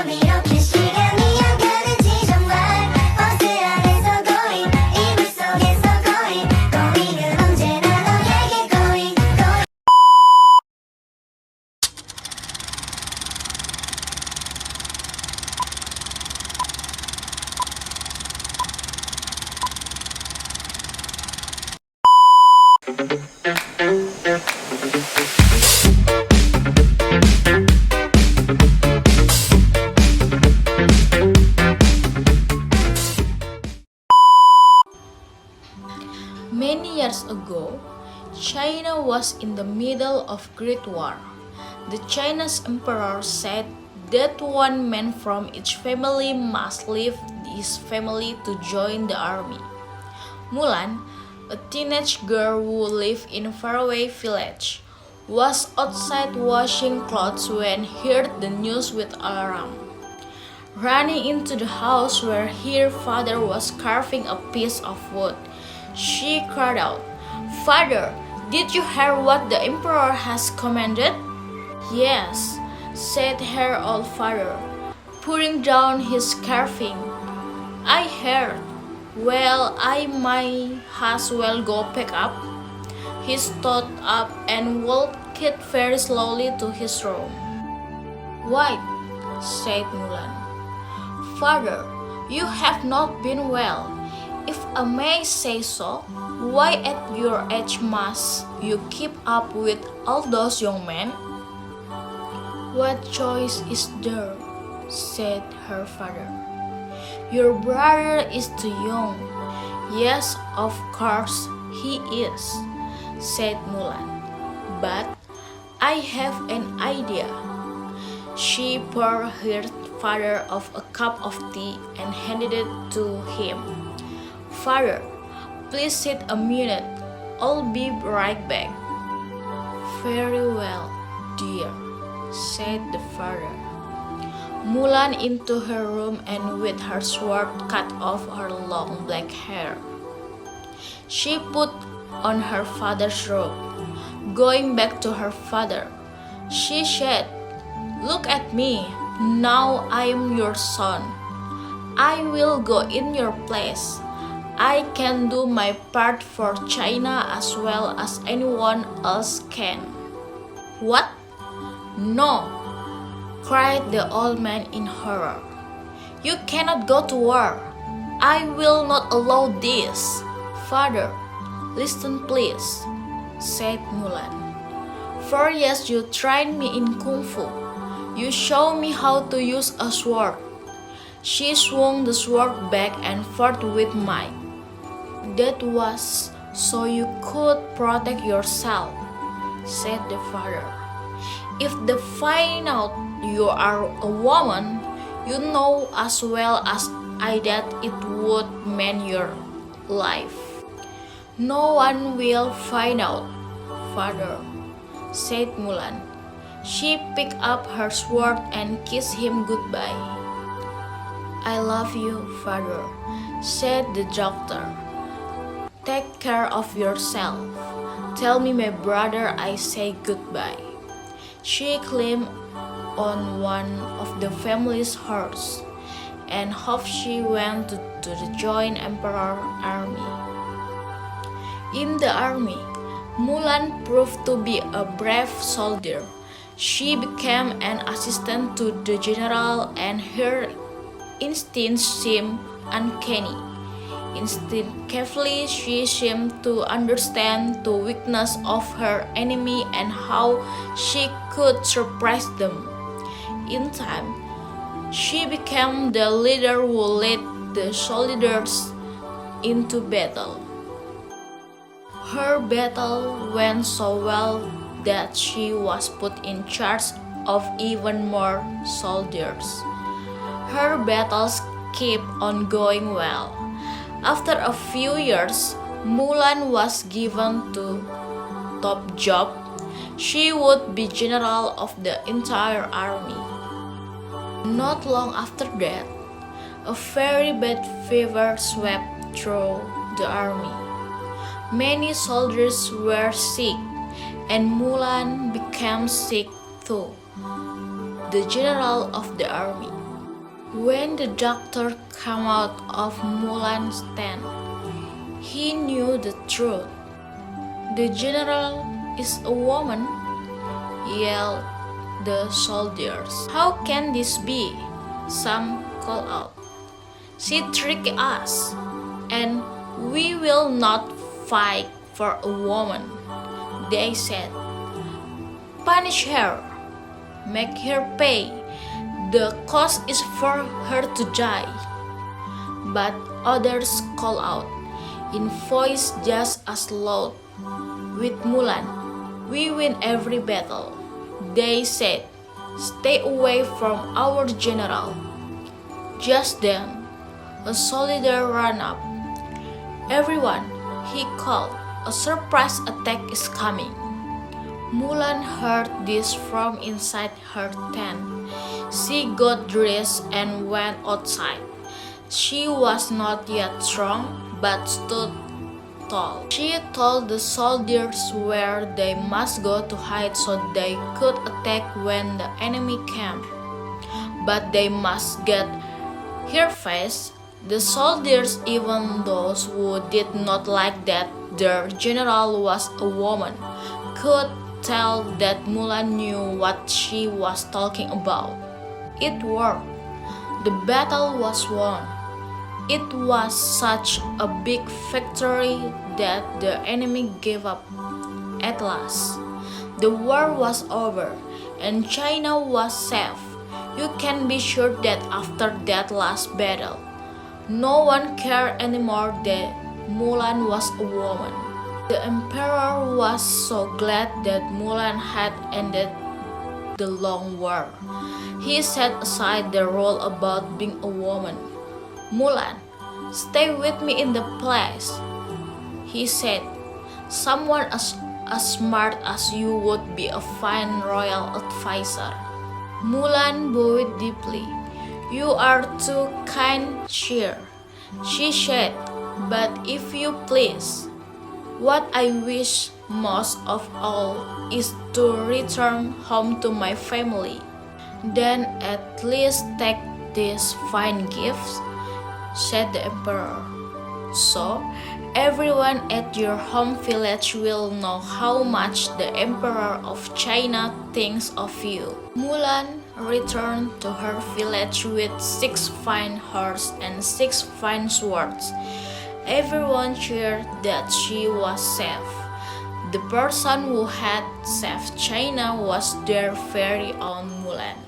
밤 이렇게 시간이 안 가는지 정말 버스 안에서 going 이불 속에서 going은 언제나 너에게 going Many years ago, China was in the middle of Great War. The Chinese emperor said that one man from each family must leave his family to join the army. Mulan, a teenage girl who lived in a faraway village, was outside washing clothes when heard the news with alarm. Running into the house where her father was carving a piece of wood, she cried out, "Father, did you hear what the emperor has commanded?" "Yes," said her old father, putting down his carving. "I heard. Well, I might as well go pick up." He stood up and walked very slowly to his room. "Wait," said Mulan. "Father, you have not been well. If I may say so, why at your age must you keep up with all those young men?" "What choice is there?" said her father. "Your brother is too young." "Yes, of course he is," said Mulan. "But I have an idea." She poured her father a cup of tea and handed it to him. "Father, please sit a minute. I'll be right back." "Very well, dear," said the father. Mulan into her room and with her sword cut off her long black hair. She put on her father's robe. Going back to her father, she said, "Look at me. Now I am your son. I will go in your place. I can do my part for China as well as anyone else can." "What? No!" cried the old man in horror. "You cannot go to war. I will not allow this." "Father, listen please," said Mulan. "For years you trained me in Kung Fu. You showed me how to use a sword." She swung the sword back and forth with might. "That was so you could protect yourself," said the father. "If they find out you are a woman, you know as well as I that it would mean your life." "No one will find out, father," said Mulan. She picked up her sword and kissed him goodbye. "I love you, father," said the doctor. "Take care of yourself. Tell me, my brother, I say goodbye." She climbed on one of the family's horses, and off she went to join Emperor army. In the army, Mulan proved to be a brave soldier. She became an assistant to the general, and her instincts seemed uncanny. Instinctively, she seemed to understand the weakness of her enemy and how she could surprise them. In time, she became the leader who led the soldiers into battle. Her battle went so well that she was put in charge of even more soldiers. Her battles kept on going well. After a few years, Mulan was given to top job. She would be general of the entire army. Not long after that, a very bad fever swept through the army. Many soldiers were sick, and Mulan became sick too. The general of the army, When the doctor came out of Mulan's tent, he knew the truth. "The general is a woman," yelled the soldiers. "How can this be?" some called out. "She tricked us, and we will not fight for a woman," they said. "Punish her, make her pay. The cost is for her to die." But others called out, in voice just as loud, "With Mulan, we win every battle." They said, "Stay away from our general." Just then, a soldier ran up. "Everyone," he called, "a surprise attack is coming." Mulan heard this from inside her tent. She got dressed and went outside. She was not yet strong, but stood tall. She told the soldiers where they must go to hide so they could attack when the enemy came. But they must get her face. The soldiers, even those who did not like that their general was a woman, could tell that Mulan knew what she was talking about. It worked. The battle was won. It was such a big victory that the enemy gave up. At last, the war was over and China was safe. You can be sure that after that last battle, no one cared anymore that Mulan was a woman. The emperor was so glad that Mulan had ended the long war. He set aside the rule about being a woman. "Mulan, stay with me in the palace," he said. "Someone as smart as you would be a fine royal advisor." Mulan bowed deeply. "You are too kind, sire," she said. "But if you please, what I wish most of all is to return home to my family." "Then at least take these fine gifts," said the emperor. "So everyone at your home village will know how much the emperor of China thinks of you." Mulan returned to her village with 6 fine horses and 6 fine swords. Everyone cheered that she was safe. The person who had saved China was their very own Mulan.